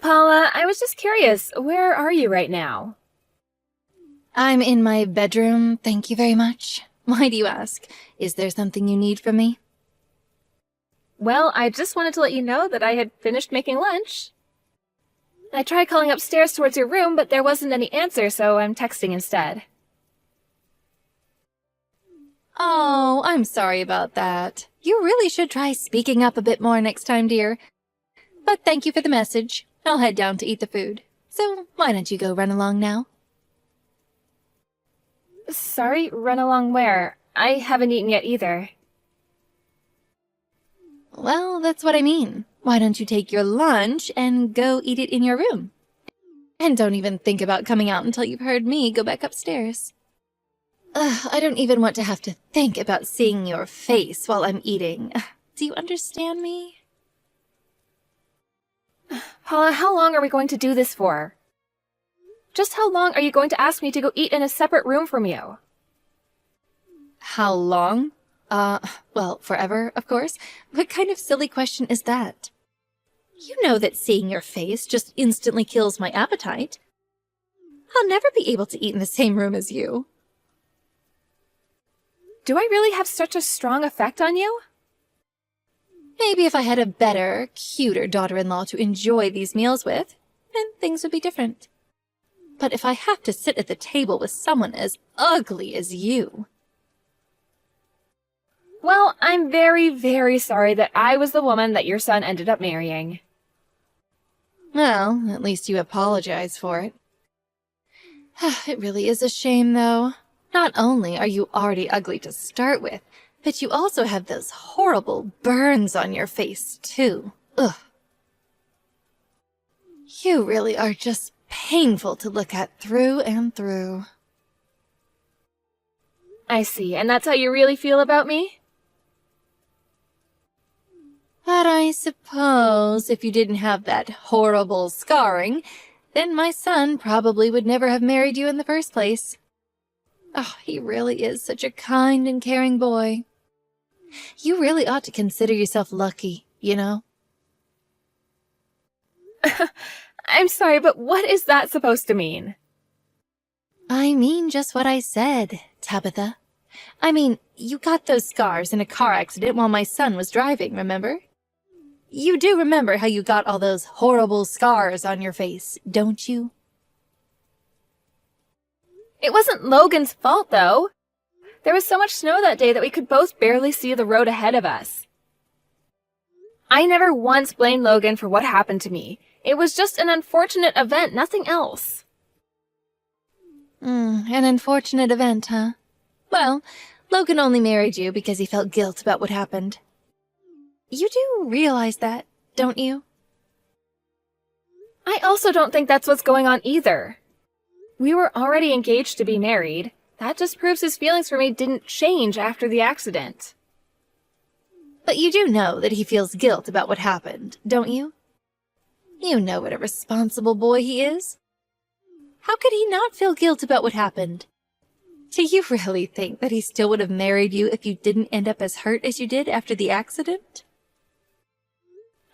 Paula, I was just curious, where are you right now? I'm in my bedroom, thank you very much. Why do you ask? Is there something you need from me? Well, I just wanted to let you know that I had finished making lunch. I tried calling upstairs towards your room, but there wasn't any answer, so I'm texting instead. Oh, I'm sorry about that. You really should try speaking up a bit more next time, dear. But thank you for the message. I'll head down to eat the food. So why don't you go run along now? Sorry, run along where? I haven't eaten yet either. Well, that's what I mean. Why don't you take your lunch and go eat it in your room? And don't even think about coming out until you've heard me go back upstairs. I don't even want to have to think about seeing your face while I'm eating. Do you understand me? Paula, how long are we going to do this for? Just how long are you going to ask me to go eat in a separate room from you? How long? Well, forever, of course. What kind of silly question is that? You know that seeing your face just instantly kills my appetite. I'll never be able to eat in the same room as you. Do I really have such a strong effect on you? Maybe if I had a better, cuter daughter-in-law to enjoy these meals with, then things would be different. But if I have to sit at the table with someone as ugly as you... Well, I'm very, very sorry that I was the woman that your son ended up marrying. Well, at least you apologize for it. It really is a shame, though. Not only are you already ugly to start with, but you also have those horrible burns on your face, too. Ugh. You really are just painful to look at through and through. I see, and that's how you really feel about me? But I suppose if you didn't have that horrible scarring, then my son probably would never have married you in the first place. Oh, he really is such a kind and caring boy. You really ought to consider yourself lucky, you know? I'm sorry, but what is that supposed to mean? I mean just what I said, Tabitha. I mean, you got those scars in a car accident while my son was driving, remember? You do remember how you got all those horrible scars on your face, don't you? It wasn't Logan's fault, though. There was so much snow that day that we could both barely see the road ahead of us. I never once blamed Logan for what happened to me. It was just an unfortunate event, nothing else. An unfortunate event, huh? Well, Logan only married you because he felt guilt about what happened. You do realize that, don't you? I also don't think that's what's going on either. We were already engaged to be married. That just proves his feelings for me didn't change after the accident. But you do know that he feels guilt about what happened, don't you? You know what a responsible boy he is. How could he not feel guilt about what happened? Do you really think that he still would have married you if you didn't end up as hurt as you did after the accident?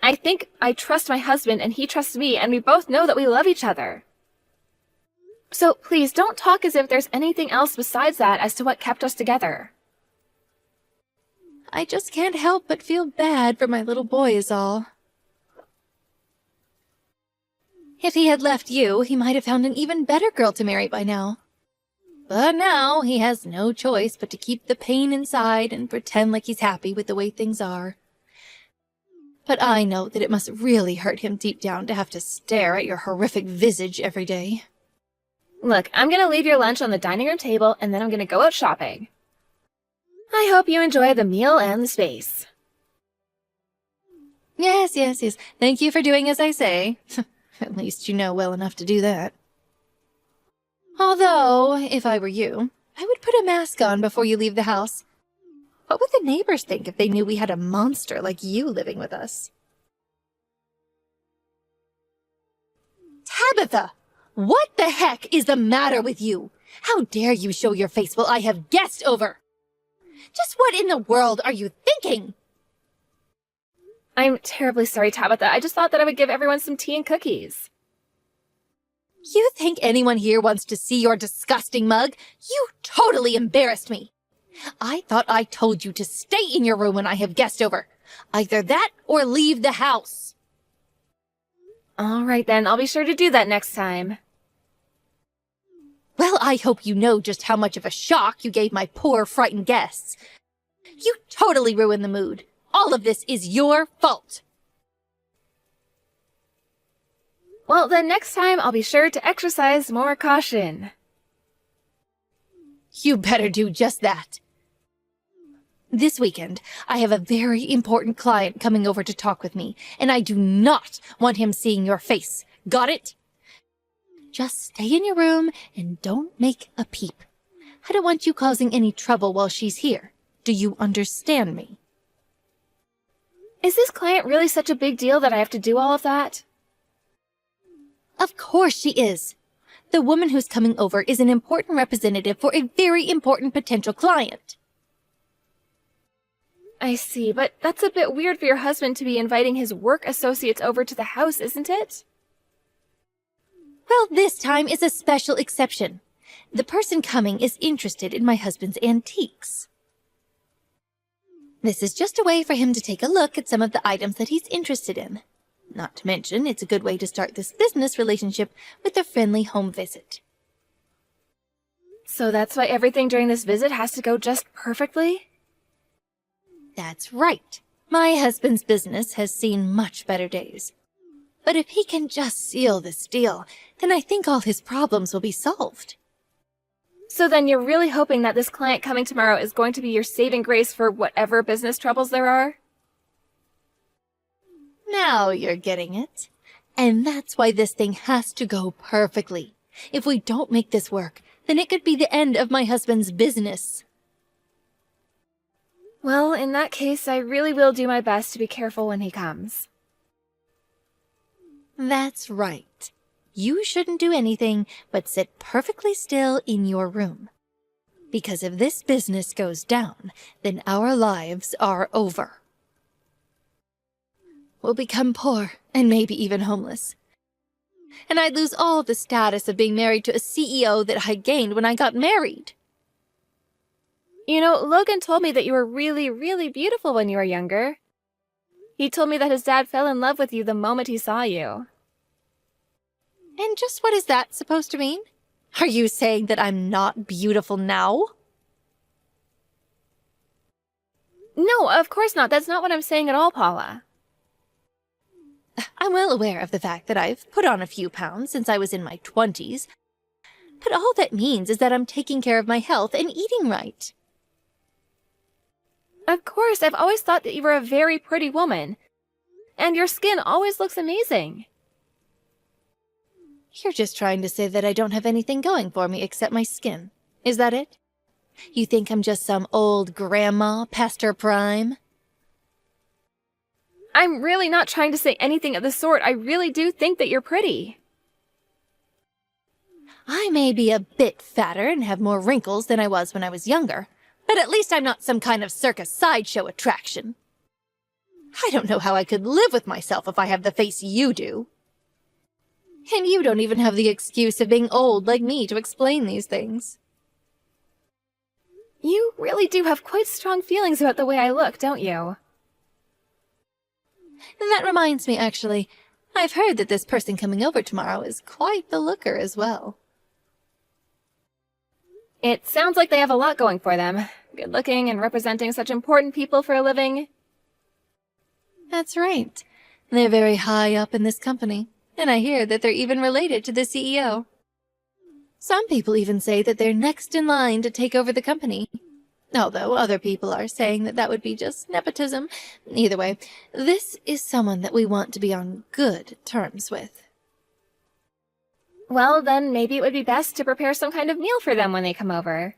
I think I trust my husband and he trusts me, and we both know that we love each other. So please don't talk as if there's anything else besides that as to what kept us together. I just can't help but feel bad for my little boy is all. If he had left you, he might have found an even better girl to marry by now. But now he has no choice but to keep the pain inside and pretend like he's happy with the way things are. But I know that it must really hurt him deep down to have to stare at your horrific visage every day. Look, I'm gonna leave your lunch on the dining room table, and then I'm gonna go out shopping. I hope you enjoy the meal and the space. Yes. Thank you for doing as I say. At least you know well enough to do that. Although, if I were you, I would put a mask on before you leave the house. What would the neighbors think if they knew we had a monster like you living with us? Tabitha! What the heck is the matter with you? How dare you show your face while I have guests over? Just what in the world are you thinking? I'm terribly sorry, Tabitha. I just thought that I would give everyone some tea and cookies. You think anyone here wants to see your disgusting mug? You totally embarrassed me. I thought I told you to stay in your room when I have guests over. Either that or leave the house. All right, then. I'll be sure to do that next time. Well, I hope you know just how much of a shock you gave my poor, frightened guests. You totally ruined the mood. All of this is your fault. Well, then next time I'll be sure to exercise more caution. You better do just that. This weekend, I have a very important client coming over to talk with me, and I do not want him seeing your face. Got it? Just stay in your room and don't make a peep. I don't want you causing any trouble while she's here. Do you understand me? Is this client really such a big deal that I have to do all of that? Of course she is. The woman who's coming over is an important representative for a very important potential client. I see, but that's a bit weird for your husband to be inviting his work associates over to the house, isn't it? Well, this time is a special exception. The person coming is interested in my husband's antiques. This is just a way for him to take a look at some of the items that he's interested in. Not to mention, it's a good way to start this business relationship with a friendly home visit. So that's why everything during this visit has to go just perfectly? That's right. My husband's business has seen much better days. But if he can just seal this deal, then I think all his problems will be solved. So then you're really hoping that this client coming tomorrow is going to be your saving grace for whatever business troubles there are? Now you're getting it. And that's why this thing has to go perfectly. If we don't make this work, then it could be the end of my husband's business. Well, in that case, I really will do my best to be careful when he comes. That's right. You shouldn't do anything but sit perfectly still in your room. Because if this business goes down, then our lives are over. We'll become poor and maybe even homeless. And I'd lose all the status of being married to a CEO that I gained when I got married. You know, Logan told me that you were really, really beautiful when you were younger. He told me that his dad fell in love with you the moment he saw you. And just what is that supposed to mean? Are you saying that I'm not beautiful now? No, of course not. That's not what I'm saying at all, Paula. I'm well aware of the fact that I've put on a few pounds since I was in my 20s. But all that means is that I'm taking care of my health and eating right. Of course, I've always thought that you were a very pretty woman. And your skin always looks amazing. You're just trying to say that I don't have anything going for me except my skin. Is that it? You think I'm just some old grandma past her prime? I'm really not trying to say anything of the sort. I really do think that you're pretty. I may be a bit fatter and have more wrinkles than I was when I was younger, but at least I'm not some kind of circus sideshow attraction. I don't know how I could live with myself if I have the face you do. And you don't even have the excuse of being old like me to explain these things. You really do have quite strong feelings about the way I look, don't you? And that reminds me, actually, I've heard that this person coming over tomorrow is quite the looker as well. It sounds like they have a lot going for them. Good looking and representing such important people for a living. That's right. They're very high up in this company, and I hear that they're even related to the CEO. Some people even say that they're next in line to take over the company. Although other people are saying that that would be just nepotism. Either way, this is someone that we want to be on good terms with. Well, then maybe it would be best to prepare some kind of meal for them when they come over.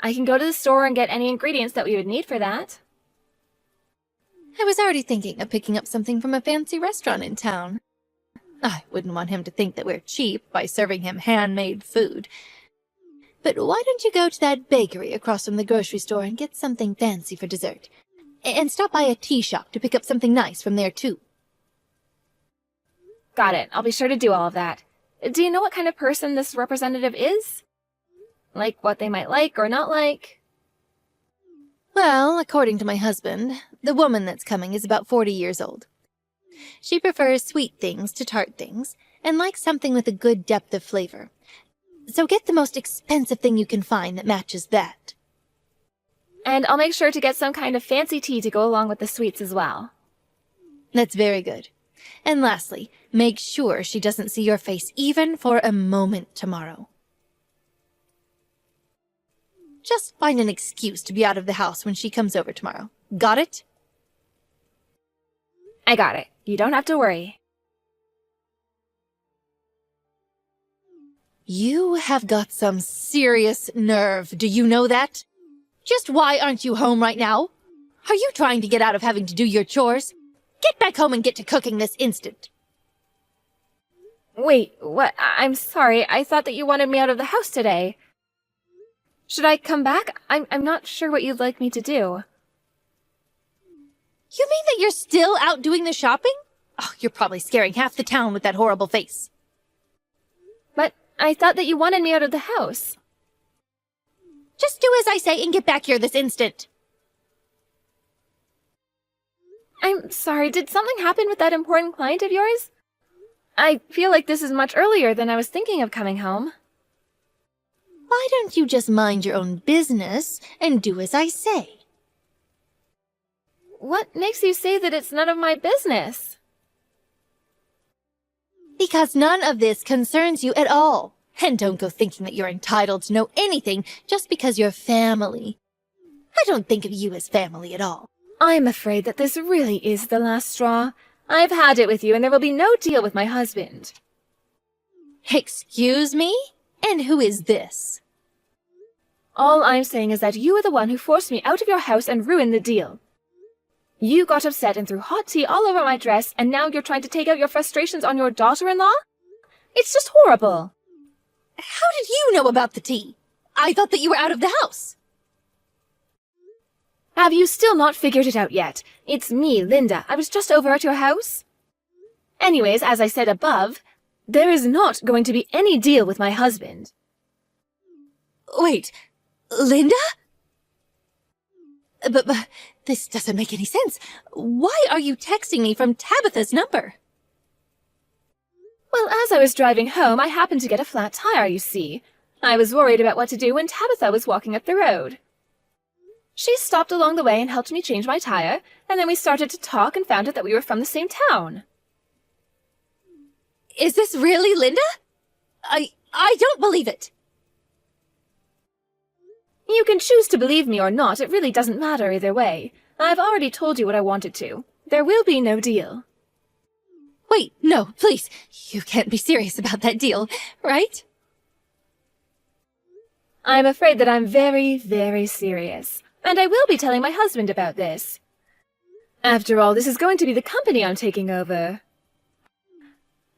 I can go to the store and get any ingredients that we would need for that. I was already thinking of picking up something from a fancy restaurant in town. I wouldn't want him to think that we're cheap by serving him handmade food. But why don't you go to that bakery across from the grocery store and get something fancy for dessert? And stop by a tea shop to pick up something nice from there, too. Got it. I'll be sure to do all of that. Do you know what kind of person this representative is? Like what they might like or not like? Well, according to my husband, the woman that's coming is about 40 years old. She prefers sweet things to tart things, and likes something with a good depth of flavor. So get the most expensive thing you can find that matches that. And I'll make sure to get some kind of fancy tea to go along with the sweets as well. That's very good. And lastly, make sure she doesn't see your face even for a moment tomorrow. Just find an excuse to be out of the house when she comes over tomorrow. Got it? I got it. You don't have to worry. You have got some serious nerve, do you know that? Just why aren't you home right now? Are you trying to get out of having to do your chores? Get back home and get to cooking this instant. Wait, what? I'm sorry. I thought that you wanted me out of the house today. Should I come back? I'm not sure what you'd like me to do. You mean that you're still out doing the shopping? Oh, you're probably scaring half the town with that horrible face. But I thought that you wanted me out of the house. Just do as I say and get back here this instant. I'm sorry, did something happen with that important client of yours? I feel like this is much earlier than I was thinking of coming home. Why don't you just mind your own business and do as I say? What makes you say that it's none of my business? Because none of this concerns you at all. And don't go thinking that you're entitled to know anything just because you're family. I don't think of you as family at all. I'm afraid that this really is the last straw. I've had it with you, and there will be no deal with my husband. Excuse me? And who is this? All I'm saying is that you are the one who forced me out of your house and ruined the deal. You got upset and threw hot tea all over my dress, and now you're trying to take out your frustrations on your daughter-in-law? It's just horrible. How did you know about the tea? I thought that you were out of the house. Have you still not figured it out yet? It's me, Linda. I was just over at your house. Anyways, as I said above, there is not going to be any deal with my husband. Wait, Linda? But this doesn't make any sense. Why are you texting me from Tabitha's number? Well, as I was driving home, I happened to get a flat tire, you see. I was worried about what to do when Tabitha was walking up the road. She stopped along the way and helped me change my tire, and then we started to talk and found out that we were from the same town. Is this really Linda? I don't believe it. You can choose to believe me or not. It really doesn't matter either way. I've already told you what I wanted to. There will be no deal. Wait, no, please. You can't be serious about that deal, right? I'm afraid that I'm very, very serious. And I will be telling my husband about this. After all, this is going to be the company I'm taking over.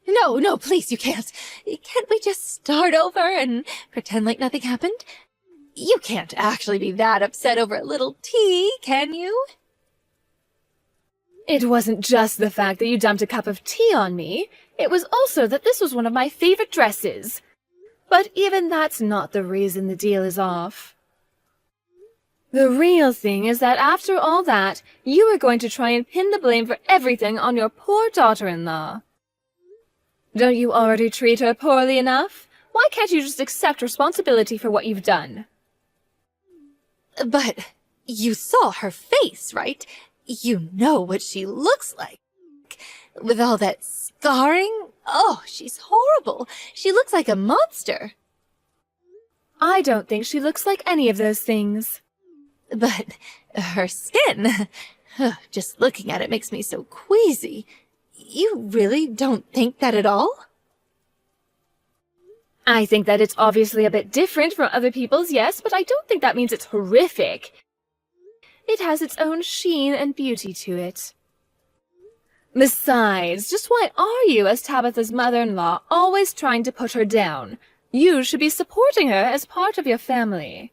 No, please, you can't. Can't we just start over and pretend like nothing happened? You can't actually be that upset over a little tea, can you? It wasn't just the fact that you dumped a cup of tea on me. It was also that this was one of my favorite dresses. But even that's not the reason the deal is off. The real thing is that after all that, you are going to try and pin the blame for everything on your poor daughter-in-law. Don't you already treat her poorly enough? Why can't you just accept responsibility for what you've done? But you saw her face, right? You know what she looks like. With all that scarring? Oh, she's horrible. She looks like a monster. I don't think she looks like any of those things. But her skin, just looking at it makes me so queasy. You really don't think that at all? I think that it's obviously a bit different from other people's, yes, but I don't think that means it's horrific. It has its own sheen and beauty to it. Besides, just why are you, as Tabitha's mother-in-law, always trying to put her down? You should be supporting her as part of your family.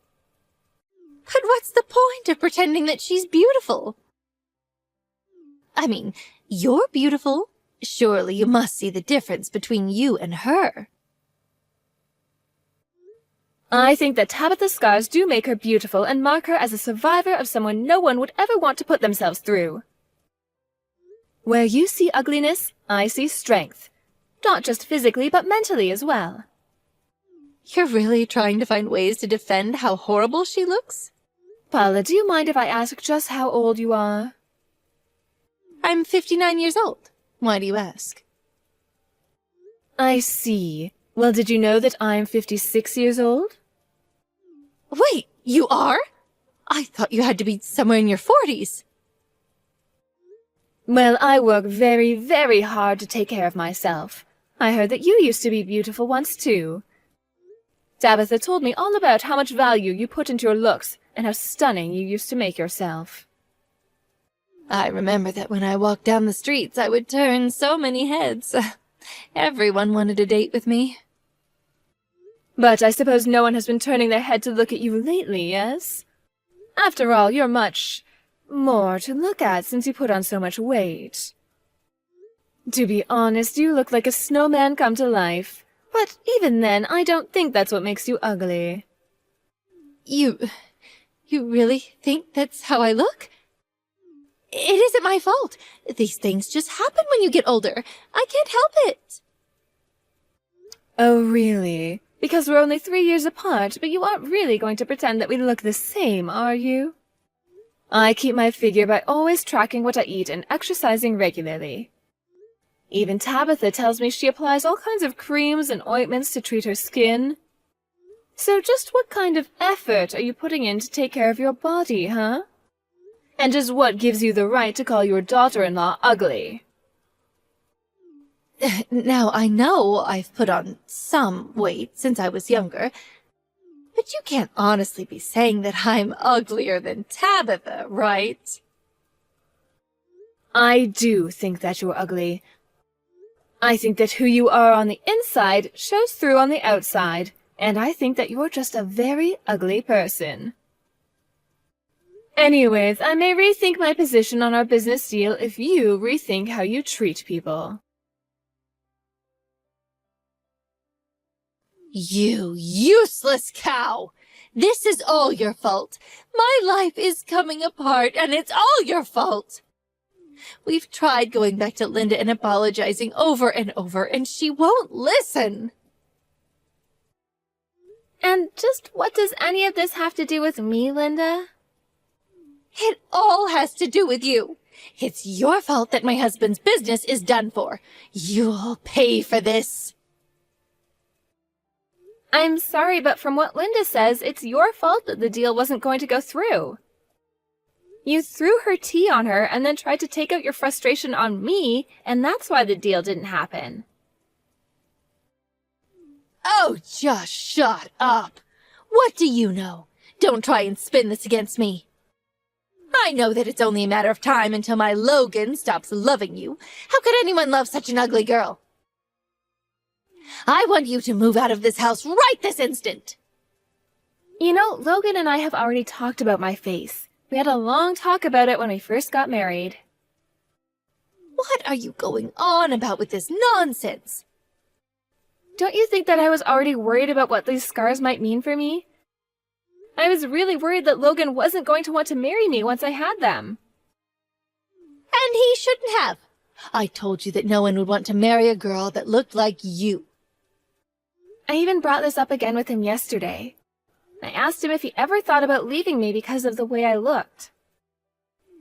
But what's the point of pretending that she's beautiful? I mean, you're beautiful. Surely you must see the difference between you and her. I think that Tabitha's scars do make her beautiful and mark her as a survivor of someone no one would ever want to put themselves through. Where you see ugliness, I see strength. Not just physically, but mentally as well. You're really trying to find ways to defend how horrible she looks? Paula, do you mind if I ask just how old you are? I'm 59 years old. Why do you ask? I see. Well, did you know that I'm 56 years old? Wait, you are? I thought you had to be somewhere in your 40s. Well, I work very, very hard to take care of myself. I heard that you used to be beautiful once, too. Tabitha told me all about how much value you put into your looks and how stunning you used to make yourself. I remember that when I walked down the streets, I would turn so many heads. Everyone wanted a date with me. But I suppose no one has been turning their head to look at you lately, yes? After all, you're much more to look at since you put on so much weight. To be honest, you look like a snowman come to life. But even then, I don't think that's what makes you ugly. You really think that's how I look? It isn't my fault. These things just happen when you get older. I can't help it. Oh, really? Because we're only 3 years apart, but you aren't really going to pretend that we look the same, are you? I keep my figure by always tracking what I eat and exercising regularly. Even Tabitha tells me she applies all kinds of creams and ointments to treat her skin. So just what kind of effort are you putting in to take care of your body, huh? And just what gives you the right to call your daughter-in-law ugly? Now, I know I've put on some weight since I was younger, but you can't honestly be saying that I'm uglier than Tabitha, right? I do think that you're ugly. I think that who you are on the inside shows through on the outside, and I think that you're just a very ugly person. Anyways, I may rethink my position on our business deal if you rethink how you treat people. You useless cow! This is all your fault. My life is coming apart, and it's all your fault. We've tried going back to Linda and apologizing over and over, and she won't listen. And just what does any of this have to do with me, Linda? It all has to do with you. It's your fault that my husband's business is done for. You'll pay for this. I'm sorry, but from what Linda says, it's your fault that the deal wasn't going to go through. You threw her tea on her and then tried to take out your frustration on me, and that's why the deal didn't happen. Oh, just shut up. What do you know? Don't try and spin this against me. I know that it's only a matter of time until my Logan stops loving you. How could anyone love such an ugly girl? I want you to move out of this house right this instant. You know, Logan and I have already talked about my face. We had a long talk about it when we first got married. What are you going on about with this nonsense? Don't you think that I was already worried about what these scars might mean for me? I was really worried that Logan wasn't going to want to marry me once I had them. And he shouldn't have. I told you that no one would want to marry a girl that looked like you. I even brought this up again with him yesterday. I asked him if he ever thought about leaving me because of the way I looked.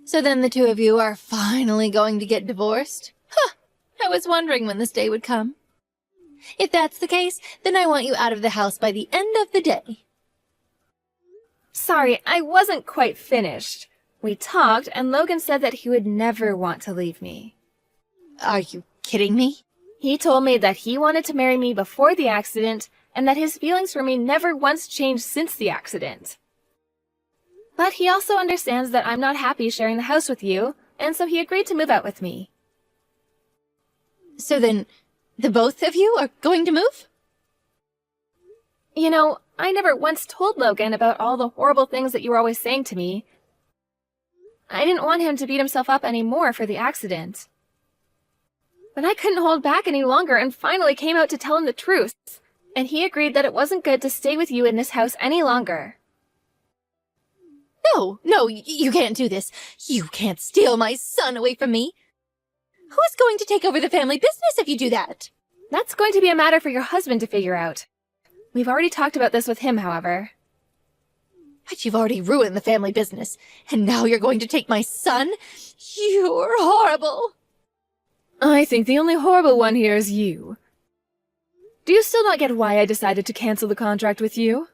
So then the two of you are finally going to get divorced? Huh, I was wondering when this day would come. If that's the case, then I want you out of the house by the end of the day. Sorry, I wasn't quite finished. We talked, and Logan said that he would never want to leave me. Are you kidding me? He told me that he wanted to marry me before the accident, and that his feelings for me never once changed since the accident. But he also understands that I'm not happy sharing the house with you, and so he agreed to move out with me. So then, the both of you are going to move? You know, I never once told Logan about all the horrible things that you were always saying to me. I didn't want him to beat himself up anymore for the accident. But I couldn't hold back any longer and finally came out to tell him the truth, and he agreed that it wasn't good to stay with you in this house any longer. No, you can't do this. You can't steal my son away from me. Who is going to take over the family business if you do that? That's going to be a matter for your husband to figure out. We've already talked about this with him, however. But you've already ruined the family business, and now you're going to take my son? You're horrible. I think the only horrible one here is you. Do you still not get why I decided to cancel the contract with you?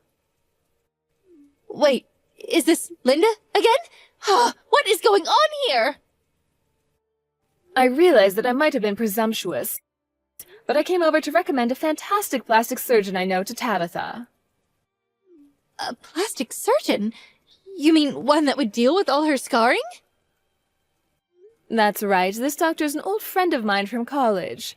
Wait, is this Linda again? What is going on here? I realized that I might have been presumptuous, but I came over to recommend a fantastic plastic surgeon I know to Tabitha. A plastic surgeon? You mean one that would deal with all her scarring? That's right, this doctor is an old friend of mine from college.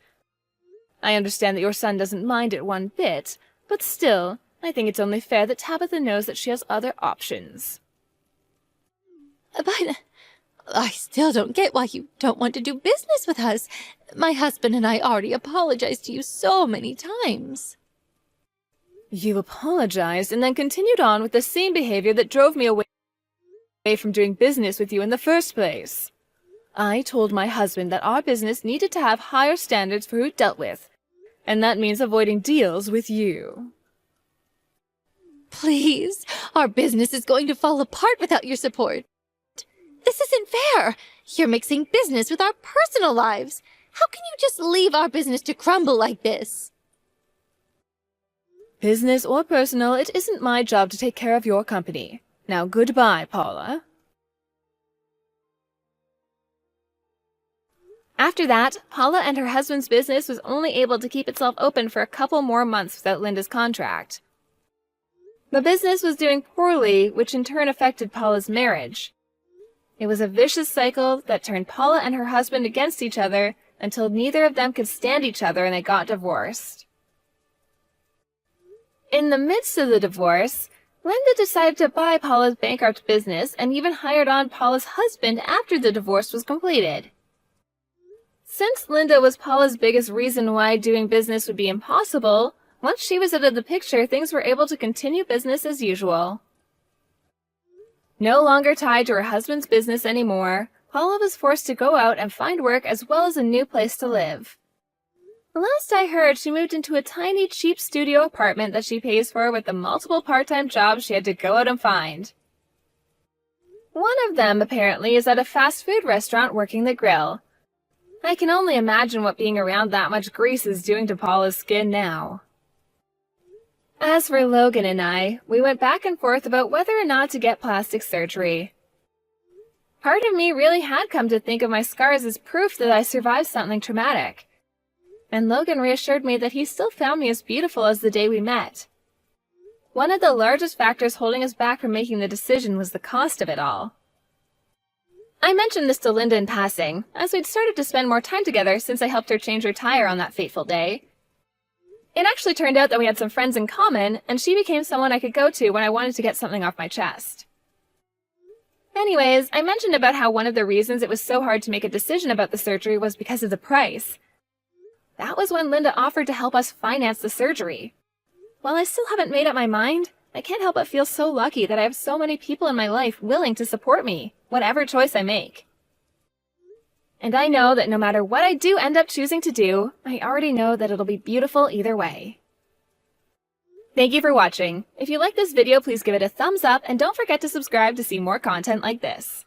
I understand that your son doesn't mind it one bit, but still, I think it's only fair that Tabitha knows that she has other options. But I still don't get why you don't want to do business with us. My husband and I already apologized to you so many times. You apologized and then continued on with the same behavior that drove me away from doing business with you in the first place. I told my husband that our business needed to have higher standards for who it dealt with, and that means avoiding deals with you. Please, our business is going to fall apart without your support. This isn't fair. You're mixing business with our personal lives. How can you just leave our business to crumble like this? Business or personal, it isn't my job to take care of your company. Now goodbye, Paula. After that, Paula and her husband's business was only able to keep itself open for a couple more months without Linda's contract. The business was doing poorly, which in turn affected Paula's marriage. It was a vicious cycle that turned Paula and her husband against each other until neither of them could stand each other and they got divorced. In the midst of the divorce, Linda decided to buy Paula's bankrupt business and even hired on Paula's husband after the divorce was completed. Since Linda was Paula's biggest reason why doing business would be impossible, once she was out of the picture, things were able to continue business as usual. No longer tied to her husband's business anymore, Paula was forced to go out and find work as well as a new place to live. The last I heard, she moved into a tiny, cheap studio apartment that she pays for with the multiple part-time jobs she had to go out and find. One of them, apparently, is at a fast food restaurant working the grill. I can only imagine what being around that much grease is doing to Paula's skin now. As for Logan and I, we went back and forth about whether or not to get plastic surgery. Part of me really had come to think of my scars as proof that I survived something traumatic. And Logan reassured me that he still found me as beautiful as the day we met. One of the largest factors holding us back from making the decision was the cost of it all. I mentioned this to Linda in passing, as we'd started to spend more time together since I helped her change her tire on that fateful day. It actually turned out that we had some friends in common, and she became someone I could go to when I wanted to get something off my chest. Anyways, I mentioned about how one of the reasons it was so hard to make a decision about the surgery was because of the price. That was when Linda offered to help us finance the surgery. While I still haven't made up my mind, I can't help but feel so lucky that I have so many people in my life willing to support me, whatever choice I make. And I know that no matter what I do end up choosing to do, I already know that it'll be beautiful either way. Thank you for watching. If you like this video, please give it a thumbs up and don't forget to subscribe to see more content like this.